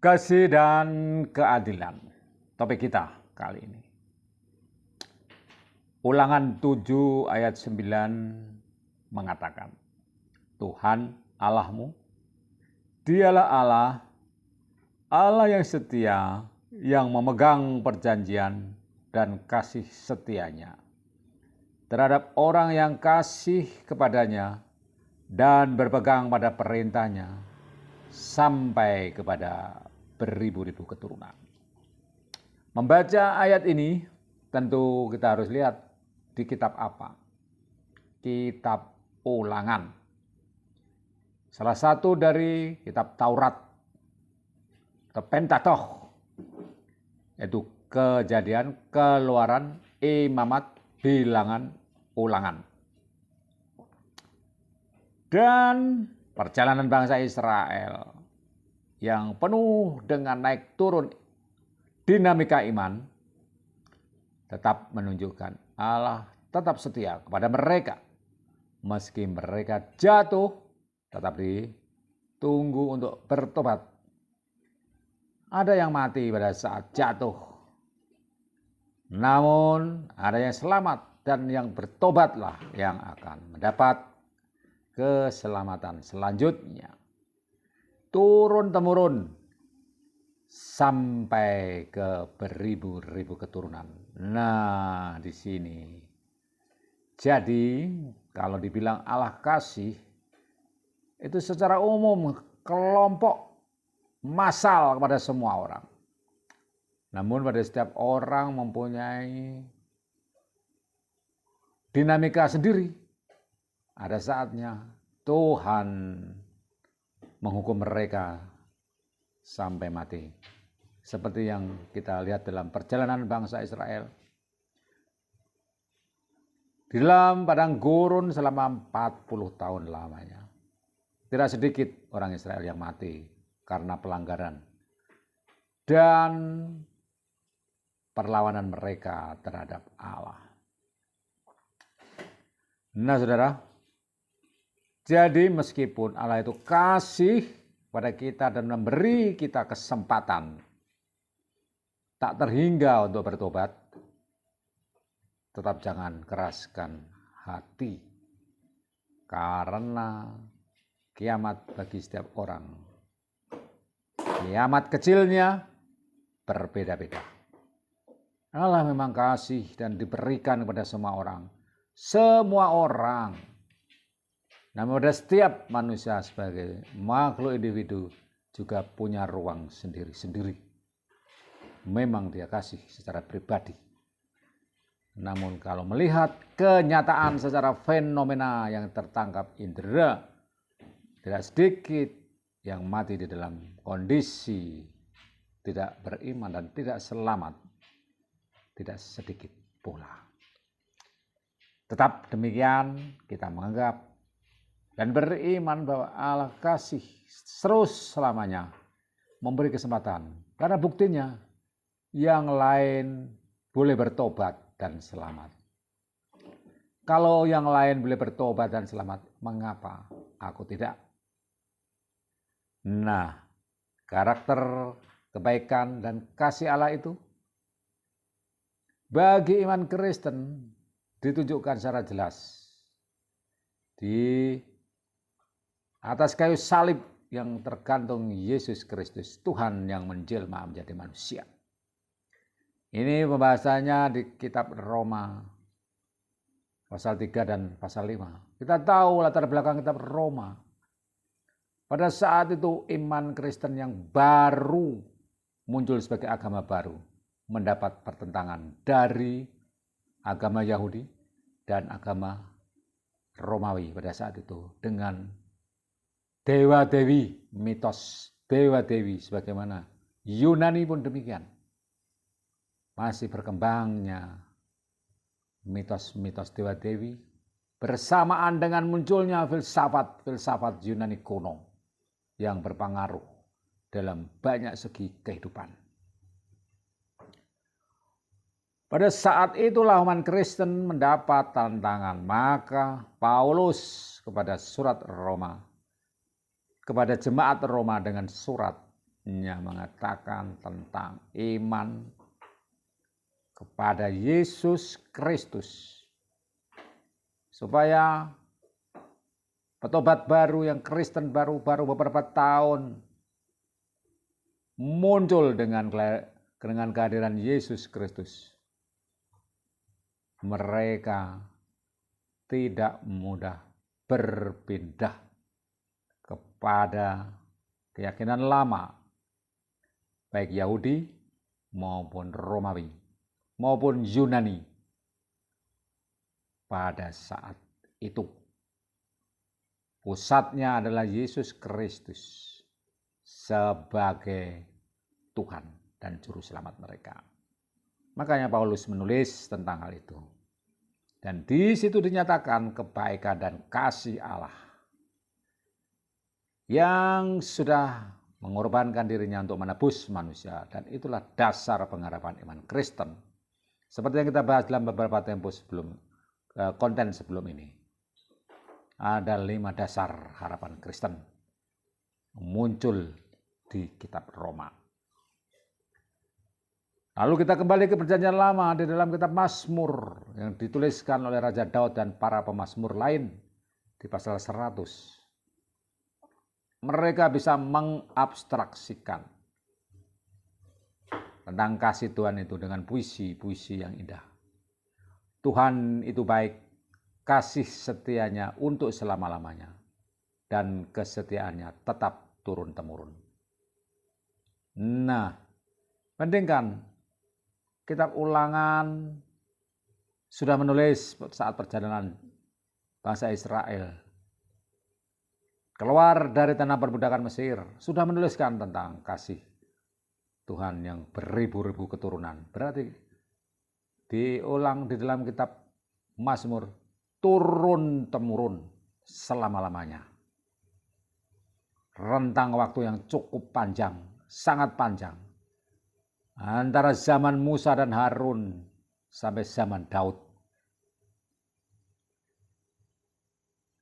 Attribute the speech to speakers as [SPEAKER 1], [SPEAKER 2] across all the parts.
[SPEAKER 1] Kasih dan keadilan. Topik kita kali ini. Ulangan 7 ayat 9 mengatakan, Tuhan Allahmu, dialah Allah, Allah yang setia, yang memegang perjanjian dan kasih setianya terhadap orang yang kasih kepadanya dan berpegang pada perintahnya sampai kepada beribu-ribu keturunan. Membaca ayat ini tentu kita harus lihat di kitab apa? Kitab Ulangan. Salah satu dari kitab Taurat atau Pentateuch, yaitu Kejadian, Keluaran, Imamat, Bilangan, Ulangan. Dan perjalanan bangsa Israel yang penuh dengan naik turun dinamika iman tetap menunjukkan Allah tetap setia kepada mereka. Meski mereka jatuh, tetap ditunggu untuk bertobat. Ada yang mati pada saat jatuh, namun ada yang selamat, dan yang bertobatlah yang akan mendapat keselamatan selanjutnya. Turun-temurun sampai ke beribu-ribu keturunan. Nah, di sini. Jadi, kalau dibilang Allah kasih, itu secara umum kelompok massal kepada semua orang. Namun pada setiap orang mempunyai dinamika sendiri. Ada saatnya Tuhan menghukum mereka sampai mati. Seperti yang kita lihat dalam perjalanan bangsa Israel. Di dalam padang gurun selama 40 tahun lamanya. Tidak sedikit orang Israel yang mati karena pelanggaran dan perlawanan mereka terhadap Allah. Nah, saudara, jadi meskipun Allah itu kasih pada kita dan memberi kita kesempatan tak terhingga untuk bertobat, tetap jangan keraskan hati, karena kiamat bagi setiap orang, kiamat kecilnya berbeda-beda. Allah memang kasih dan diberikan kepada semua orang. Namun pada setiap manusia sebagai makhluk individu juga punya ruang sendiri-sendiri. Memang dia kasih secara pribadi. Namun kalau melihat kenyataan secara fenomena yang tertangkap indera, tidak sedikit yang mati di dalam kondisi tidak beriman dan tidak selamat. Tidak sedikit pula. Tetap demikian kita menganggap dan beriman bahwa Allah kasih terus selamanya memberi kesempatan. Karena buktinya yang lain boleh bertobat dan selamat. Kalau yang lain boleh bertobat dan selamat, mengapa aku tidak? Nah, karakter kebaikan dan kasih Allah itu bagi iman Kristen ditunjukkan secara jelas di atas kayu salib yang tergantung Yesus Kristus, Tuhan yang menjelma menjadi manusia. Ini pembahasannya di kitab Roma pasal 3 dan pasal 5. Kita tahu latar belakang kitab Roma. Pada saat itu iman Kristen yang baru muncul sebagai agama baru mendapat pertentangan dari agama Yahudi dan agama Romawi pada saat itu dengan dewa-dewi, mitos dewa-dewi sebagaimana Yunani pun demikian. Masih berkembangnya mitos-mitos dewa-dewi bersamaan dengan munculnya filsafat Yunani kuno yang berpengaruh dalam banyak segi kehidupan. Pada saat itulah umat Kristen mendapat tantangan. Maka Paulus kepada surat Roma, kepada jemaat Roma dengan surat mengatakan tentang iman kepada Yesus Kristus. Supaya petobat baru yang Kristen baru beberapa tahun muncul dengan kehadiran Yesus Kristus. Mereka tidak mudah berpindah kepada keyakinan lama, baik Yahudi maupun Romawi maupun Yunani pada saat itu. Pusatnya adalah Yesus Kristus sebagai Tuhan dan Juru Selamat mereka. Makanya Paulus menulis tentang hal itu. Dan di situ dinyatakan kebaikan dan kasih Allah yang sudah mengorbankan dirinya untuk menebus manusia. Dan itulah dasar pengharapan iman Kristen. Seperti yang kita bahas dalam beberapa tempo sebelum konten sebelum ini. Ada 5 dasar harapan Kristen muncul di kitab Roma. Lalu kita kembali ke perjanjian lama di dalam kitab Mazmur yang dituliskan oleh Raja Daud dan para pemazmur lain di pasal 100. Mereka bisa mengabstraksikan tentang kasih Tuhan itu dengan puisi-puisi yang indah. Tuhan itu baik, kasih setianya untuk selama-lamanya, dan kesetiaannya tetap turun-temurun. Nah, bandingkan kitab Ulangan sudah menulis saat perjalanan bangsa Israel keluar dari tanah perbudakan Mesir, sudah menuliskan tentang kasih Tuhan yang beribu-ribu keturunan. Berarti diulang di dalam kitab Mazmur turun-temurun selama-lamanya. Rentang waktu yang cukup panjang, sangat panjang. Antara zaman Musa dan Harun sampai zaman Daud.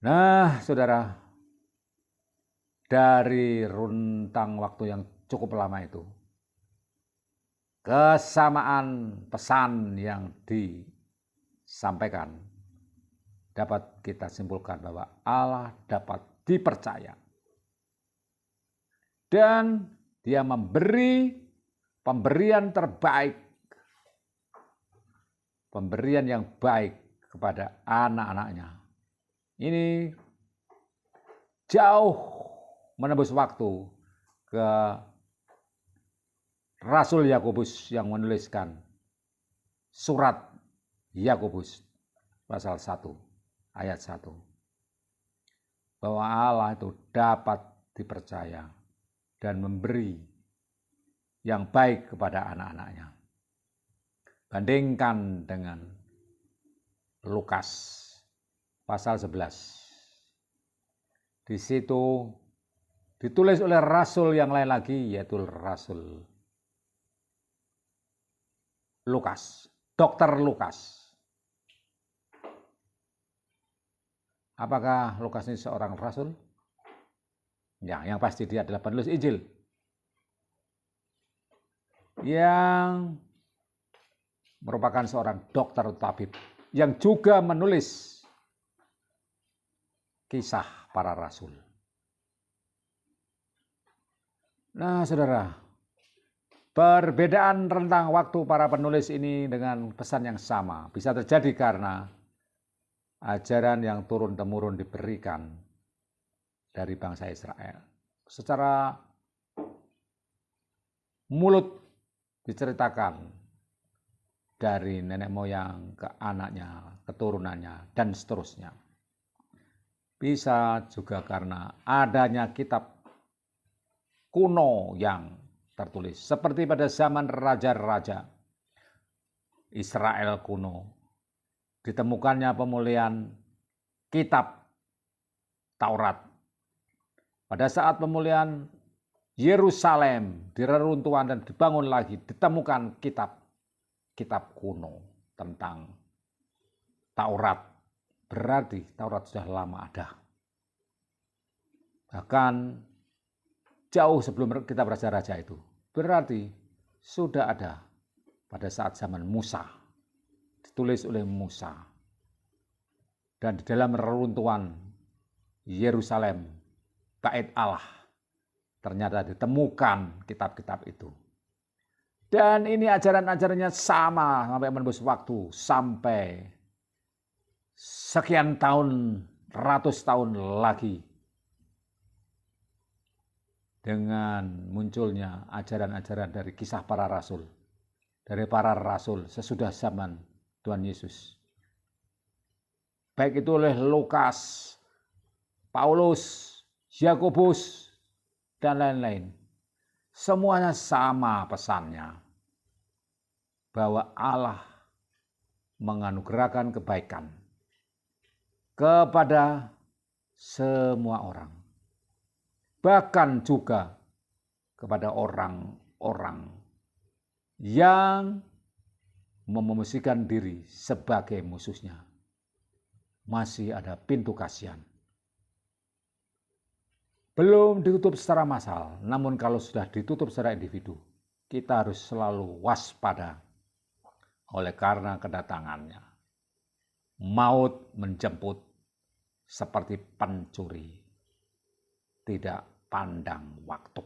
[SPEAKER 1] Nah, saudara, dari rentang waktu yang cukup lama itu, kesamaan pesan yang disampaikan dapat kita simpulkan bahwa Allah dapat dipercaya. Dan Dia memberi pemberian terbaik, pemberian yang baik kepada anak-anaknya. Ini jauh menembus waktu ke Rasul Yakobus yang menuliskan surat Yakobus pasal 1 ayat 1. Bahwa Allah itu dapat dipercaya dan memberi yang baik kepada anak-anaknya. Bandingkan dengan Lukas pasal 11. Di situ ditulis oleh rasul yang lain lagi, yaitu Rasul Lukas, Dr. Lukas. Apakah Lukas ini seorang rasul? Ya, yang pasti dia adalah penulis Injil. Yang merupakan seorang dokter tabib yang juga menulis kisah para rasul. Nah, saudara, perbedaan rentang waktu para penulis ini dengan pesan yang sama bisa terjadi karena ajaran yang turun-temurun diberikan dari bangsa Israel. Secara mulut diceritakan dari nenek moyang ke anaknya, keturunannya, dan seterusnya. Bisa juga karena adanya kitab kuno yang tertulis. Seperti pada zaman raja-raja Israel kuno, ditemukannya pemulihan kitab Taurat. Pada saat pemulihan Yerusalem direruntuhan dan dibangun lagi, ditemukan kitab kuno tentang Taurat. Berarti Taurat sudah lama ada. Bahkan jauh sebelum kita raja-raja itu. Berarti sudah ada pada saat zaman Musa, ditulis oleh Musa. Dan di dalam reruntuhan Yerusalem, Bait Allah, ternyata ditemukan kitab-kitab itu. Dan ini ajaran-ajarannya sama sampai menembus waktu, sampai sekian tahun, ratus tahun lagi. Dengan munculnya ajaran-ajaran dari kisah para rasul. Dari para rasul sesudah zaman Tuhan Yesus. Baik itu oleh Lukas, Paulus, Yakobus, dan lain-lain. Semuanya sama pesannya. Bahwa Allah menganugerahkan kebaikan kepada semua orang. Bahkan juga kepada orang-orang yang mempromosikan diri sebagai musuhnya. Masih ada pintu kasihan. Belum ditutup secara massal, namun kalau sudah ditutup secara individu, kita harus selalu waspada oleh karena kedatangannya. Maut menjemput seperti pencuri, tidak pandang waktu.